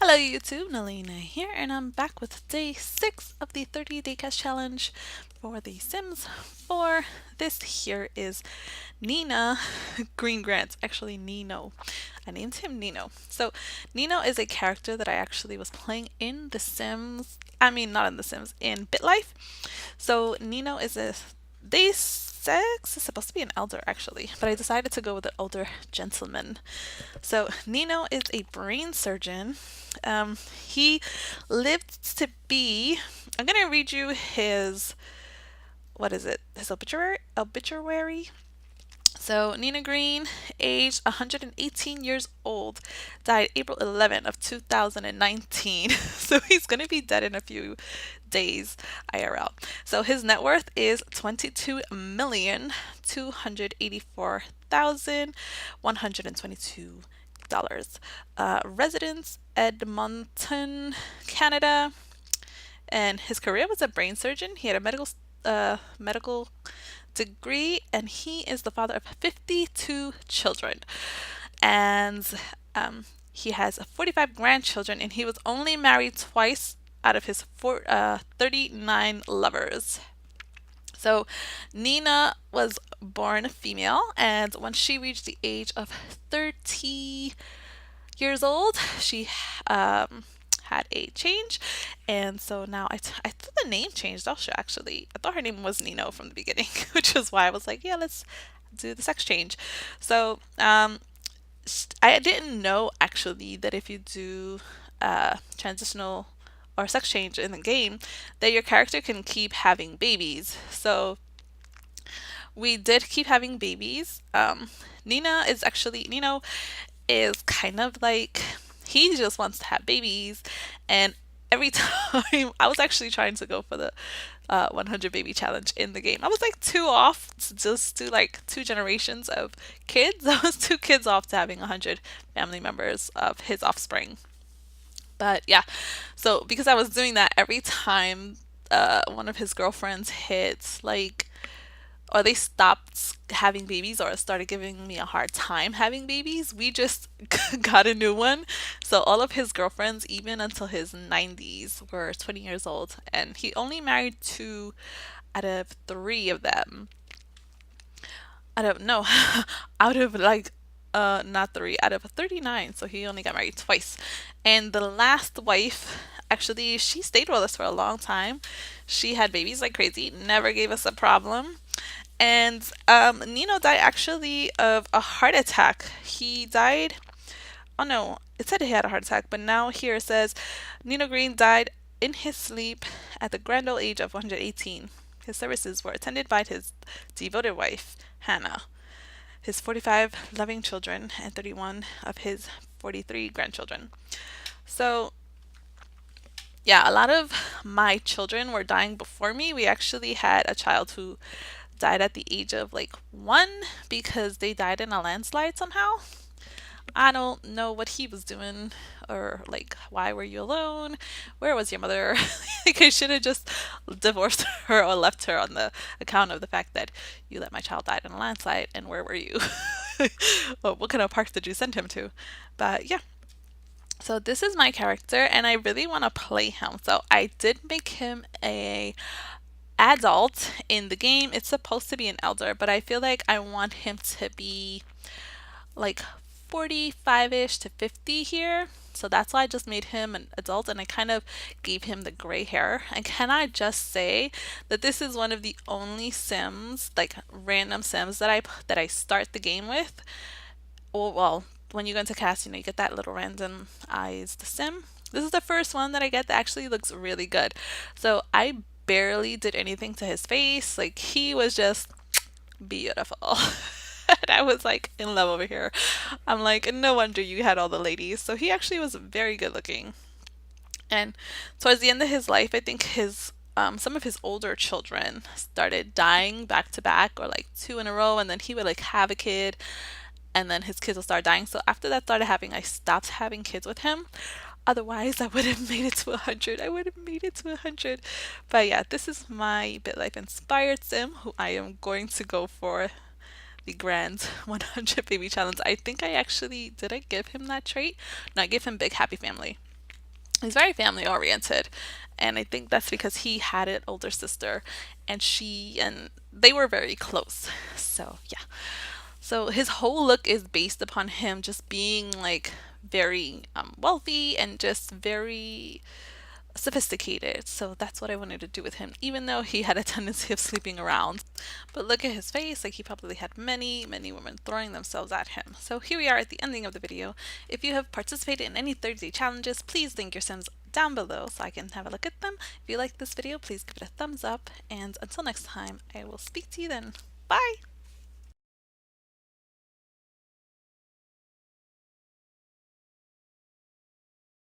Hello YouTube, Nalina here, and I'm back with day 6 of the 30-day cash challenge for The Sims 4. This here is Nina Green Grant, actually Nino. I named him Nino. So Nino is a character that I actually was playing in The Sims, not in The Sims, in Bitlife. So Nino is a day 6 is supposed to be an elder actually, but I decided to go with an older gentleman. So Nino is a brain surgeon. He lived to be. I'm gonna read you his. What is it? His obituary. So Nina Green, aged 118 years old, died April 11th of 2019. So he's gonna be dead in a few days IRL. So his net worth is 22,284,122 residence Edmonton, Canada, and his career was a brain surgeon. He had a medical degree, and he is the father of 52 children, and he has 45 grandchildren, and he was only married twice out of his 39 lovers. So Nina was born female, and when she reached the age of 30 years old, she had a change, and so now I thought the name changed also actually. I thought her name was Nino from the beginning, which is why I was like, yeah, let's do the sex change. So I didn't know actually that if you do transitional or sex change in the game, that your character can keep having babies. So we did keep having babies. Nino is kind of like, he just wants to have babies, and every time I was actually trying to go for the 100 baby challenge in the game. I was like two off to just do like two generations of kids. I was two kids off to having 100 family members of his offspring. But yeah, so because I was doing that every time one of his girlfriends hit like, or they stopped having babies or started giving me a hard time having babies, we just got a new one. So all of his girlfriends, even until his 90s, were 20 years old, and he only married two out of three of them. Out of no, out of like not three, out of 39. So he only got married twice. And the last wife, actually, she stayed with us for a long time. She had babies like crazy, never gave us a problem. And Nino died actually of a heart attack. He died. Oh no, it said he had a heart attack, but now here it says Nino Green died in his sleep at the grand old age of 118. His services were attended by his devoted wife, Hannah, his 45 loving children, and 31 of his 43 grandchildren. So, yeah, a lot of my children were dying before me. We actually had a child who died at the age of like 1 because they died in a landslide somehow. I don't know what he was doing, or like, why were you alone? Where was your mother? Like, I should have just divorced her or left her on the account of the fact that you let my child die in a landslide, and where were you? Well, what kind of park did you send him to? But yeah. So this is my character, and I really want to play him. So I did make him a adult in the game. It's supposed to be an elder, but I feel like I want him to be like 45-ish to 50 here. So that's why I just made him an adult, and I kind of gave him the gray hair. And can I just say that this is one of the only Sims, like random Sims that I start the game with. Well, when you go into C.A.S, you get that little randomized sim. This is the first one that I get that actually looks really good. So I barely did anything to his face. Like, he was just beautiful. And I was like in love over here. I'm like, no wonder you had all the ladies. So he actually was very good looking. And towards the end of his life, I think his some of his older children started dying back to back, or like two in a row, and then he would like have a kid, and then his kids will start dying. So after that started happening, I stopped having kids with him. Otherwise, I would have made it to 100. I would have made it to 100. But yeah, this is my BitLife inspired sim, who I am going to go for the grand 100 baby challenge. I think I actually did I give him that trait? No, I gave him big happy family. He's very family oriented, and I think that's because he had an older sister, and they were very close. So yeah. So his whole look is based upon him just being like very wealthy and just very sophisticated. So that's what I wanted to do with him, even though he had a tendency of sleeping around. But look at his face, like he probably had many, many women throwing themselves at him. So here we are at the ending of the video. If you have participated in any 30-day challenges, please link your Sims down below so I can have a look at them. If you like this video, please give it a thumbs up. And until next time, I will speak to you then. Bye!